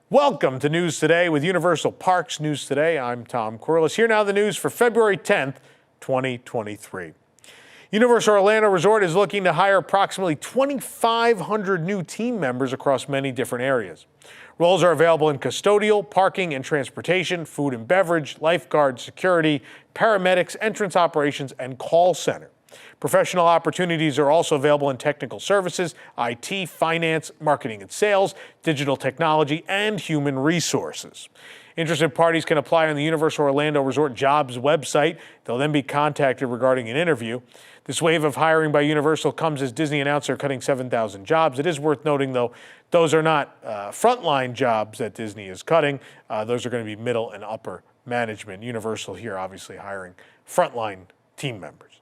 Welcome to News Today with Universal Parks News Today. I'm Tom Corliss. Here now the news for February 10th, 2023. Universal Orlando Resort is looking to hire approximately 2,500 new team members across many different areas. Roles are available in custodial, parking and transportation, food and beverage, lifeguard, security, paramedics, entrance operations, and call center. Professional opportunities are also available in technical services, IT, finance, marketing and sales, digital technology, and human resources. Interested parties can apply on the Universal Orlando Resort Jobs website. They'll then be contacted regarding an interview. This wave of hiring by Universal comes as Disney announced they're cutting 7,000 jobs. It is worth noting, though, those are not frontline jobs that Disney is cutting. Those are going to be middle and upper management. Universal here obviously hiring frontline team members.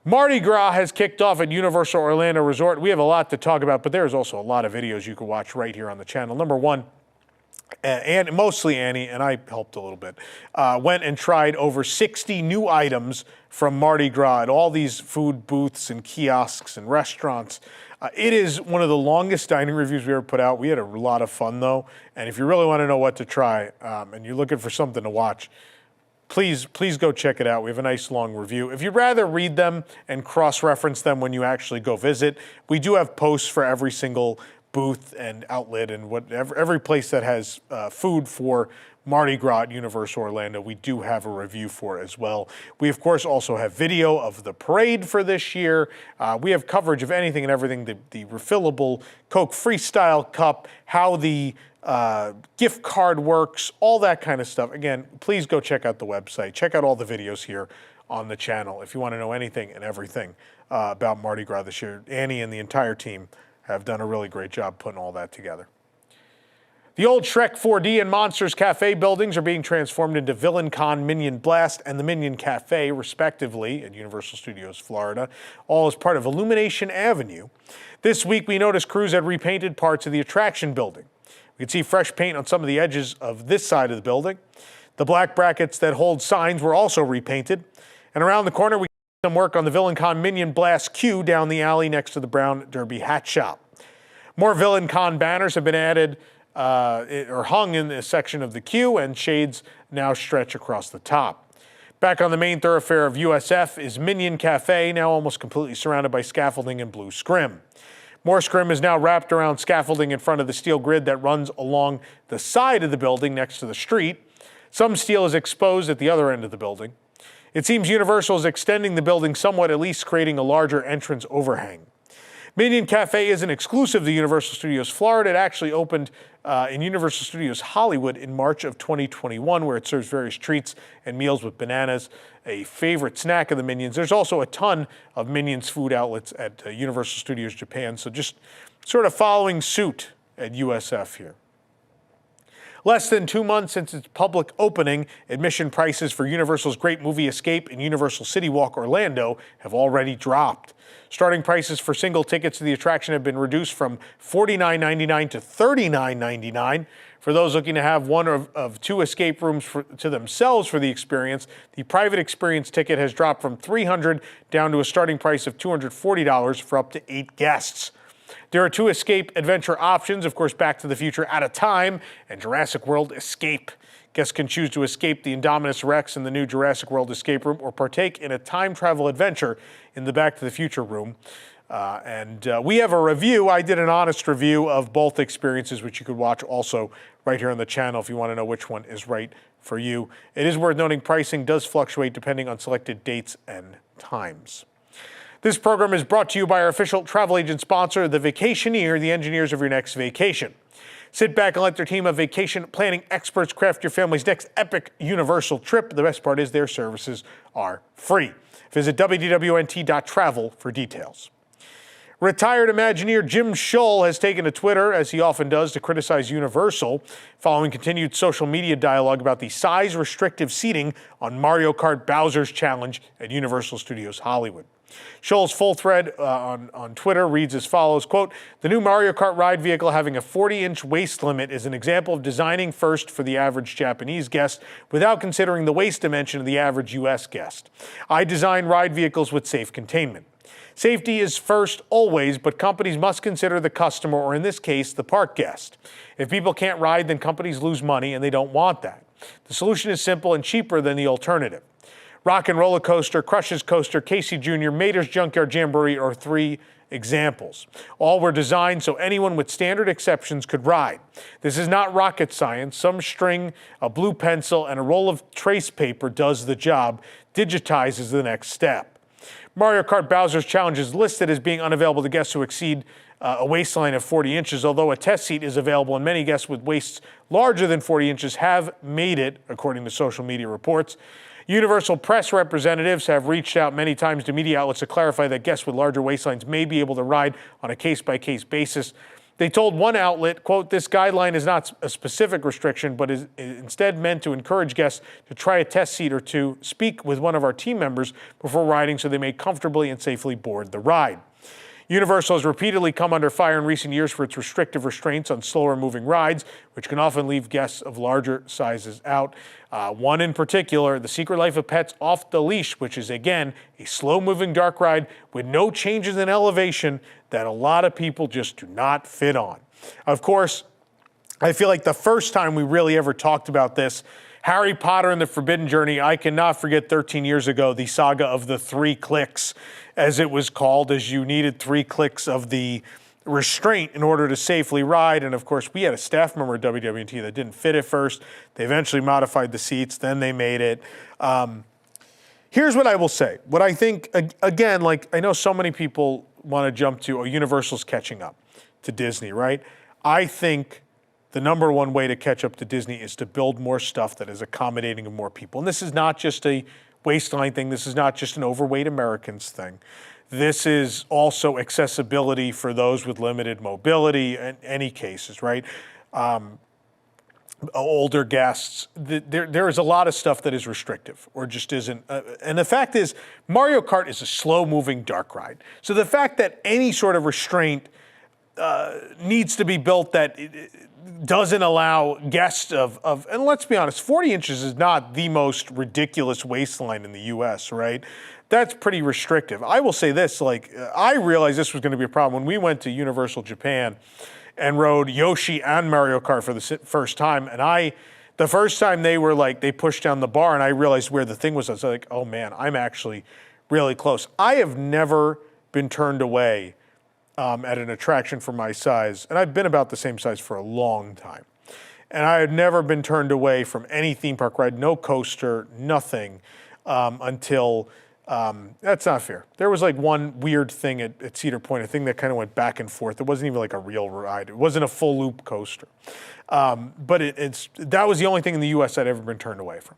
Mardi Gras has kicked off at Universal Orlando Resort. We have a lot to talk about, but there's also a lot of videos you can watch right here on the channel. Number one, and mostly Annie, and I helped a little bit, went and tried over 60 new items from Mardi Gras at all these food booths and kiosks and restaurants. It is one of the longest dining reviews we ever put out. We had a lot of fun, though, and if you really want to know what to try and you're looking for something to watch, please go check it out. We have a nice long review. If you'd rather read them and cross-reference them when you actually go visit, we do have posts for every single booth and outlet and whatever, every place that has food for Mardi Gras at Universal Orlando, we do have a review for as well. We, of course, also have video of the parade for this year. We have coverage of anything and everything, the refillable Coke Freestyle Cup, how the gift card works, all that kind of stuff. Again, please go check out the website. Check out all the videos here on the channel if you want to know anything and everything about Mardi Gras this year. Annie and the entire team have done a really great job putting all that together. The old Shrek 4D and Monsters Cafe buildings are being transformed into Villain Con, Minion Blast, and the Minion Cafe, respectively, at Universal Studios Florida, all as part of Illumination Avenue. This week, we noticed crews had repainted parts of the attraction building. We could see fresh paint on some of the edges of this side of the building. The black brackets that hold signs were also repainted. And around the corner, we did some work on the Villain Con Minion Blast queue down the alley next to the Brown Derby Hat Shop. More Villain Con banners have been added or hung in this section of the queue, and shades now stretch across the top. Back on the main thoroughfare of USF is Minion Cafe, now almost completely surrounded by scaffolding and blue scrim. More scrim is now wrapped around scaffolding in front of the steel grid that runs along the side of the building next to the street. Some steel is exposed at the other end of the building. It seems Universal is extending the building somewhat, at least creating a larger entrance overhang. Minion Cafe isn't exclusive to Universal Studios Florida. It actually opened in Universal Studios Hollywood in March of 2021, where it serves various treats and meals with bananas, a favorite snack of the Minions. There's also a ton of Minions food outlets at Universal Studios Japan, so just sort of following suit at USF here. Less than 2 months since its public opening, admission prices for Universal's Great Movie Escape and Universal City Walk Orlando have already dropped. Starting prices for single tickets to the attraction have been reduced from $49.99 to $39.99. For those looking to have one of two escape rooms to themselves for the experience, the private experience ticket has dropped from $300 down to a starting price of $240 for up to 8 guests. There are 2 escape adventure options, of course, Back to the Future Out of Time and Jurassic World Escape. Guests can choose to escape the Indominus Rex in the new Jurassic World escape room or partake in a time travel adventure in the Back to the Future room. We have a review. I did an honest review of both experiences, which you could watch also right here on the channel if you want to know which one is right for you. It is worth noting pricing does fluctuate depending on selected dates and times. This program is brought to you by our official travel agent sponsor, The Vacationeer, the engineers of your next vacation. Sit back and let their team of vacation planning experts craft your family's next epic Universal trip. The best part is their services are free. Visit WDWNT.travel for details. Retired Imagineer Jim Scholl has taken to Twitter, as he often does, to criticize Universal, following continued social media dialogue about the size-restrictive seating on Mario Kart Bowser's Challenge at Universal Studios Hollywood. Scholl's full thread on Twitter reads as follows, quote, "The new Mario Kart ride vehicle having a 40-inch waist limit is an example of designing first for the average Japanese guest without considering the waist dimension of the average U.S. guest. I design ride vehicles with safe containment. Safety is first always, but companies must consider the customer, or in this case, the park guest. If people can't ride, then companies lose money, and they don't want that. The solution is simple and cheaper than the alternative. Rock and Roller Coaster, Crush's Coaster, Casey Jr., Mater's Junkyard Jamboree are 3 examples. All were designed so anyone with standard exceptions could ride. This is not rocket science. Some string, a blue pencil, and a roll of trace paper does the job. Digitize is the next step. Mario Kart Bowser's Challenge is listed as being unavailable to guests who exceed a waistline of 40 inches, although a test seat is available and many guests with waists larger than 40 inches have made it, according to social media reports. Universal Press representatives have reached out many times to media outlets to clarify that guests with larger waistlines may be able to ride on a case-by-case basis. They told one outlet, quote, "This guideline is not a specific restriction, but is instead meant to encourage guests to try a test seat or to speak with one of our team members before riding so they may comfortably and safely board the ride." Universal has repeatedly come under fire in recent years for its restrictive restraints on slower-moving rides, which can often leave guests of larger sizes out. One in particular, The Secret Life of Pets Off the Leash, which is, again, a slow-moving dark ride with no changes in elevation that a lot of people just do not fit on. Of course, I feel like the first time we really ever talked about this, Harry Potter and the Forbidden Journey, I cannot forget 13 years ago, the saga of the 3 clicks, as it was called, as you needed 3 clicks of the restraint in order to safely ride. And of course, we had a staff member at WDWNT that didn't fit at first. They eventually modified the seats, then they made it. Here's what I will say. What I think, again, like I know so many people want to jump to, oh, Universal's catching up to Disney, right? I think the number one way to catch up to Disney is to build more stuff that is accommodating of more people. And this is not just a waistline thing. This is not just an overweight Americans thing. This is also accessibility for those with limited mobility in any cases, right? Older guests. There is a lot of stuff that is restrictive or just isn't. And the fact is, Mario Kart is a slow-moving dark ride. So the fact that any sort of restraint needs to be built that doesn't allow guests of, and let's be honest, 40 inches is not the most ridiculous waistline in the U.S., right? That's pretty restrictive. I will say this, like, I realized this was going to be a problem when we went to Universal Japan and rode Yoshi and Mario Kart for the first time. And the first time they were like, they pushed down the bar and I realized where the thing was. I was like, oh man, I'm actually really close. I have never been turned away at an attraction for my size, and I've been about the same size for a long time. And I had never been turned away from any theme park ride, no coaster, nothing, until, that's not fair. There was like one weird thing at Cedar Point, a thing that kind of went back and forth. It wasn't even like a real ride. It wasn't a full loop coaster. But that was the only thing in the US I'd ever been turned away from.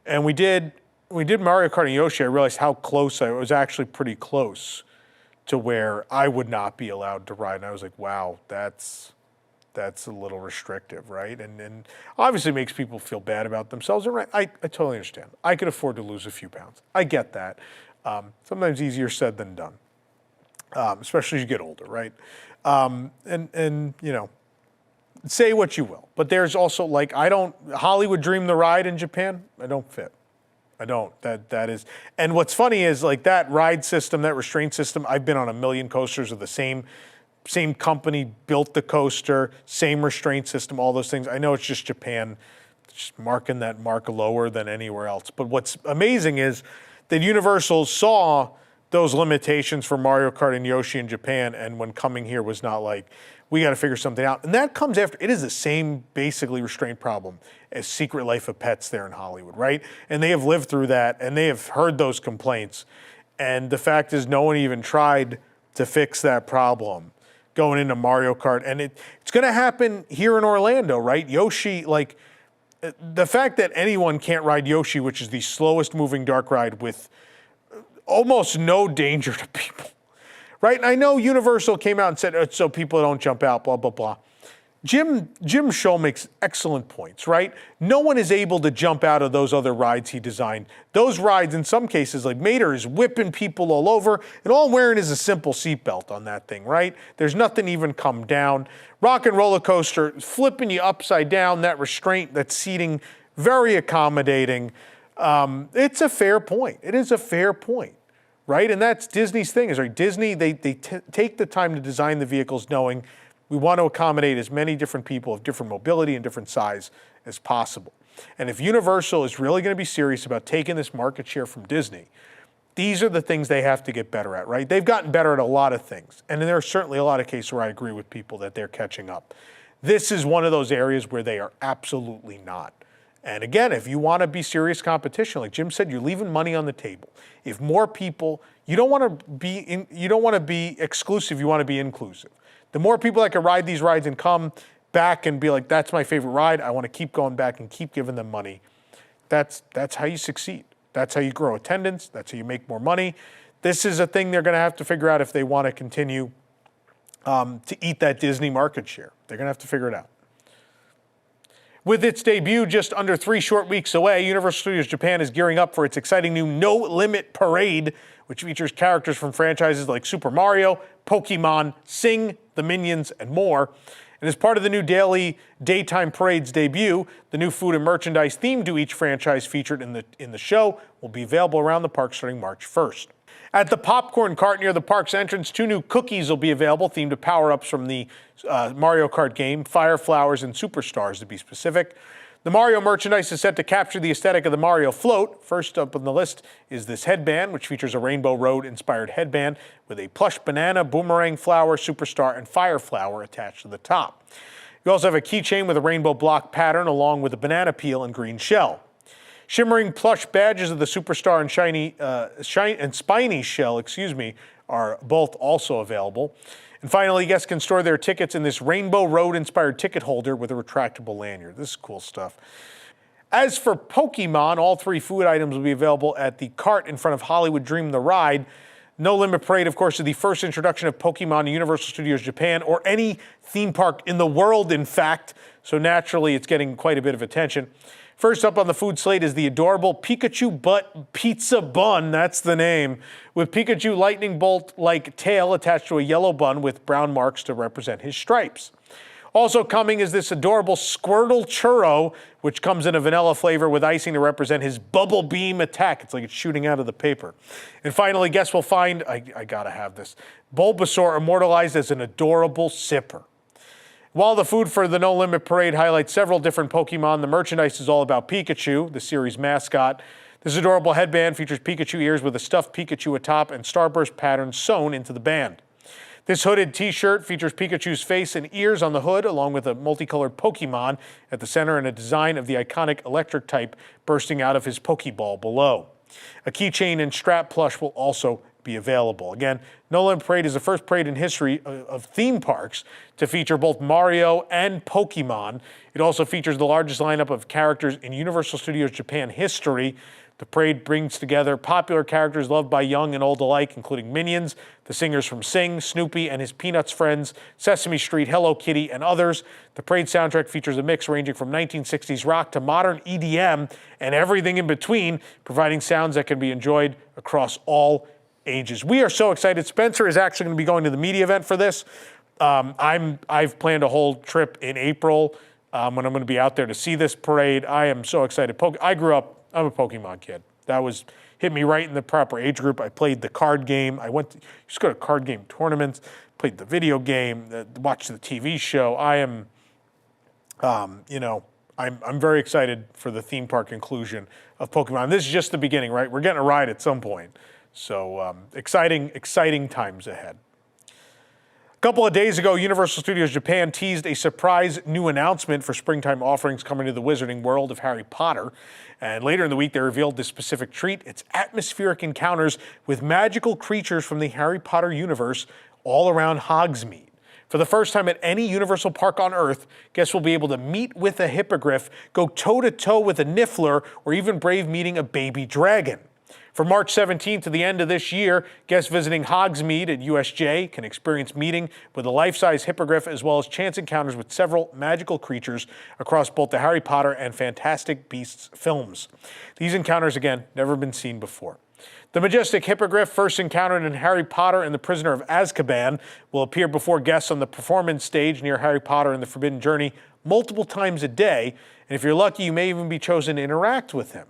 And we did Mario Kart and Yoshi. I realized how close I was, actually pretty close to where I would not be allowed to ride. And I was like, wow, that's a little restrictive, right? And obviously makes people feel bad about themselves. And I totally understand. I could afford to lose a few pounds. I get that. Sometimes easier said than done, especially as you get older, right? And you know, say what you will. But there's also like, Hollywood Dream the ride in Japan, I don't fit. I don't. That is, and what's funny is like that ride system, that restraint system, I've been on a million coasters of the same company built the coaster, same restraint system, all those things. I know it's just Japan, just marking that mark lower than anywhere else. But what's amazing is that Universal saw those limitations for Mario Kart and Yoshi in Japan, and when coming here was not like, we got to figure something out. And that comes after, it is the same basically restraint problem as Secret Life of Pets there in Hollywood, right? And they have lived through that, and they have heard those complaints. And the fact is no one even tried to fix that problem going into Mario Kart. And it's going to happen here in Orlando, right? Yoshi, like, the fact that anyone can't ride Yoshi, which is the slowest moving dark ride with almost no danger to people, right? And I know Universal came out and said, so people don't jump out, blah, blah, blah. Jim Scholl makes excellent points, right? No one is able to jump out of those other rides he designed. Those rides, in some cases, like Mater is whipping people all over, and all I'm wearing is a simple seatbelt on that thing, right? There's nothing even come down. Rock and Roller Coaster, flipping you upside down, that restraint, that seating, very accommodating. It's a fair point. It is a fair point, right? And that's Disney's thing, is right? Disney, they take the time to design the vehicles knowing we want to accommodate as many different people of different mobility and different size as possible. And if Universal is really going to be serious about taking this market share from Disney, these are the things they have to get better at, right? They've gotten better at a lot of things. And there are certainly a lot of cases where I agree with people that they're catching up. This is one of those areas where they are absolutely not. And again, if you want to be serious competition, like Jim said, you're leaving money on the table. If more people, you don't want to be exclusive, you want to be inclusive. The more people that can ride these rides and come back and be like, that's my favorite ride, I want to keep going back and keep giving them money, that's how you succeed. That's how you grow attendance. That's how you make more money. This is a thing they're going to have to figure out if they want to continue to eat that Disney market share. They're going to have to figure it out. With its debut just under 3 short weeks away, Universal Studios Japan is gearing up for its exciting new No Limit Parade, which features characters from franchises like Super Mario, Pokémon, Sing, the Minions, and more. And as part of the new daily daytime parade's debut, the new food and merchandise themed to each franchise featured in the show will be available around the park starting March 1st. At the popcorn cart near the park's entrance, 2 new cookies will be available, themed to power-ups from the Mario Kart game, Fire Flowers, and Superstars to be specific. The Mario merchandise is set to capture the aesthetic of the Mario float. First up on the list is this headband, which features a Rainbow Road-inspired headband with a plush banana, boomerang flower, superstar, and fire flower attached to the top. You also have a keychain with a rainbow block pattern along with a banana peel and green shell. Shimmering plush badges of the Superstar and Spiny shell, are both also available. And finally, guests can store their tickets in this Rainbow Road-inspired ticket holder with a retractable lanyard. This is cool stuff. As for Pokémon, all 3 food items will be available at the cart in front of Hollywood Dream the Ride. No Limit Parade, of course, is the first introduction of Pokémon to Universal Studios Japan, or any theme park in the world, in fact. So naturally, it's getting quite a bit of attention. First up on the food slate is the adorable Pikachu Butt Pizza Bun, that's the name, with Pikachu lightning bolt-like tail attached to a yellow bun with brown marks to represent his stripes. Also coming is this adorable Squirtle Churro, which comes in a vanilla flavor with icing to represent his bubble beam attack. It's like it's shooting out of the paper. And finally, guests will find, I gotta have this, Bulbasaur immortalized as an adorable sipper. While the food for the No Limit Parade highlights several different Pokemon, the merchandise is all about Pikachu, the series mascot. This adorable headband features Pikachu ears with a stuffed Pikachu atop and starburst patterns sewn into the band. This hooded t-shirt features Pikachu's face and ears on the hood, along with a multicolored Pokemon at the center and a design of the iconic electric type bursting out of his Pokeball below. A keychain and strap plush will also be available. Again, No Limit Parade is the first parade in history of theme parks to feature both Mario and Pokemon. It also features the largest lineup of characters in Universal Studios Japan history. The parade brings together popular characters loved by young and old alike, including Minions, the singers from Sing, Snoopy and his Peanuts friends, Sesame Street, Hello Kitty, and others. The parade soundtrack features a mix ranging from 1960s rock to modern EDM and everything in between, providing sounds that can be enjoyed across all ages. We are so excited. Spencer is actually going to be going to the media event for this. I've planned a whole trip in April when I'm going to be out there to see this parade. I am so excited. I'm a Pokemon kid. That hit me right in the proper age group. I played the card game. I used to go to card game tournaments, played the video game, watched the TV show. I'm very excited for the theme park inclusion of Pokemon. This is just the beginning, right? We're getting a ride at some point. So exciting times ahead. A couple of days ago, Universal Studios Japan teased a surprise new announcement for springtime offerings coming to the wizarding world of Harry Potter. And later in the week, they revealed this specific treat. It's atmospheric encounters with magical creatures from the Harry Potter universe all around Hogsmeade. For the first time at any Universal park on Earth, guests will be able to meet with a Hippogriff, go toe-to-toe with a Niffler, or even brave meeting a baby dragon. From March 17th to the end of this year, guests visiting Hogsmeade at USJ can experience meeting with a life-size hippogriff as well as chance encounters with several magical creatures across both the Harry Potter and Fantastic Beasts films. These encounters, again, never been seen before. The majestic hippogriff, first encountered in Harry Potter and the Prisoner of Azkaban, will appear before guests on the performance stage near Harry Potter and the Forbidden Journey multiple times a day, and if you're lucky, you may even be chosen to interact with him.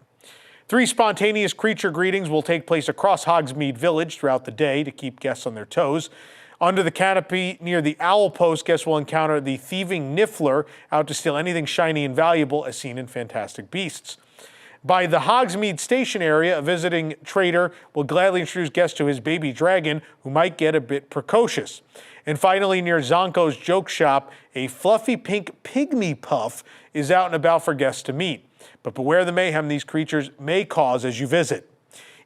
3 spontaneous creature greetings will take place across Hogsmeade Village throughout the day to keep guests on their toes. Under the canopy near the Owl Post, guests will encounter the thieving Niffler, out to steal anything shiny and valuable as seen in Fantastic Beasts. By the Hogsmeade Station area, a visiting trader will gladly introduce guests to his baby dragon, who might get a bit precocious. And finally, near Zonko's joke shop, a fluffy pink pygmy puff is out and about for guests to meet. But beware the mayhem these creatures may cause as you visit.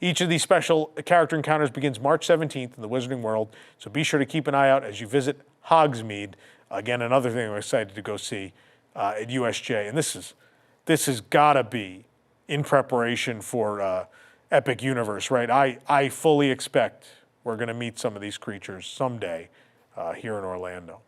Each of these special character encounters begins March 17th in the Wizarding World, so be sure to keep an eye out as you visit Hogsmeade. Again, another thing I'm excited to go see at USJ. And this has got to be in preparation for Epic Universe, right? I fully expect we're going to meet some of these creatures someday here in Orlando.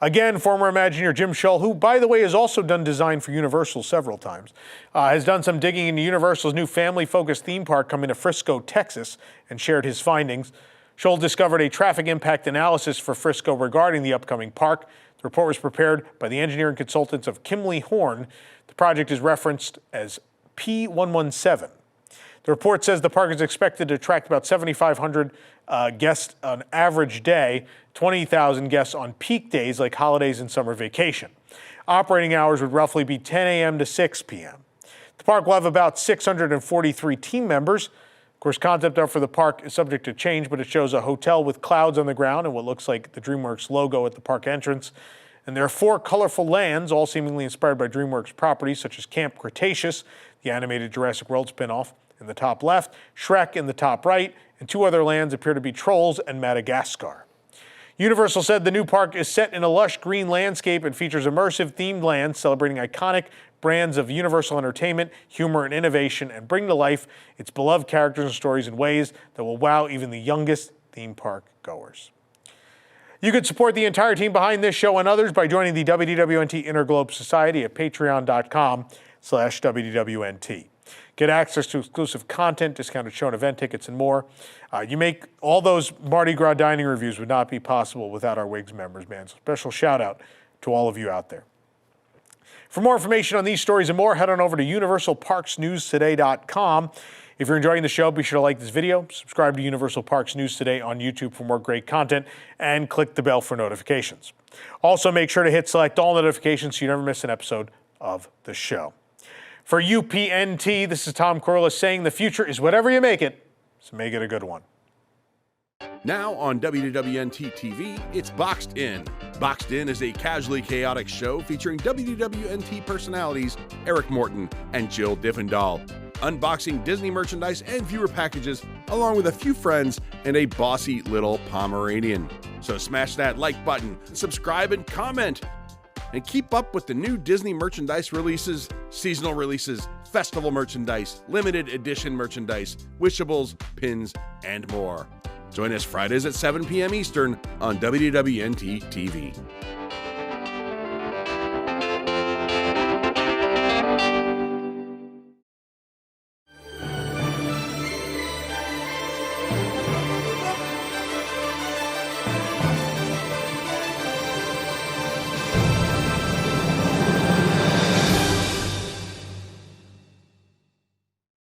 Again, former Imagineer Jim Shull, who, by the way, has also done design for Universal several times, has done some digging into Universal's new family-focused theme park coming to Frisco, Texas, and shared his findings. Shull discovered a traffic impact analysis for Frisco regarding the upcoming park. The report was prepared by the engineering consultants of Kimley Horn. The project is referenced as P117. The report says the park is expected to attract about 7,500 guests on average day, 20,000 guests on peak days like holidays and summer vacation. Operating hours would roughly be 10 a.m. to 6 p.m. The park will have about 643 team members. Of course, concept art for the park is subject to change, but it shows a hotel with clouds on the ground and what looks like the DreamWorks logo at the park entrance. And there are 4 colorful lands, all seemingly inspired by DreamWorks properties, such as Camp Cretaceous, the animated Jurassic World spinoff, in the top left, Shrek in the top right, and 2 other lands appear to be Trolls and Madagascar. Universal said the new park is set in a lush green landscape and features immersive themed lands celebrating iconic brands of Universal entertainment, humor, and innovation, and bring to life its beloved characters and stories in ways that will wow even the youngest theme park goers. You can support the entire team behind this show and others by joining the WDWNT Interglobe Society at patreon.com/WDWNT. Get access to exclusive content, discounted show and event tickets, and more. You make all those Mardi Gras dining reviews would not be possible without our WIGS members, man. So special shout out to all of you out there. For more information on these stories and more, head on over to universalparksnewstoday.com. If you're enjoying the show, be sure to like this video, subscribe to Universal Parks News Today on YouTube for more great content, and click the bell for notifications. Also, make sure to hit select all notifications so you never miss an episode of the show. For UPNT, this is Tom Corliss saying the future is whatever you make it, so make it a good one. Now on WDWNT TV, it's Boxed In. Boxed In is a casually chaotic show featuring WDWNT personalities Eric Morton and Jill Diffendahl, unboxing Disney merchandise and viewer packages, along with a few friends and a bossy little Pomeranian. So smash that like button, subscribe and comment, and keep up with the new Disney merchandise releases, seasonal releases, festival merchandise, limited edition merchandise, wishables, pins, and more. Join us Fridays at 7 p.m. Eastern on WDWNT TV.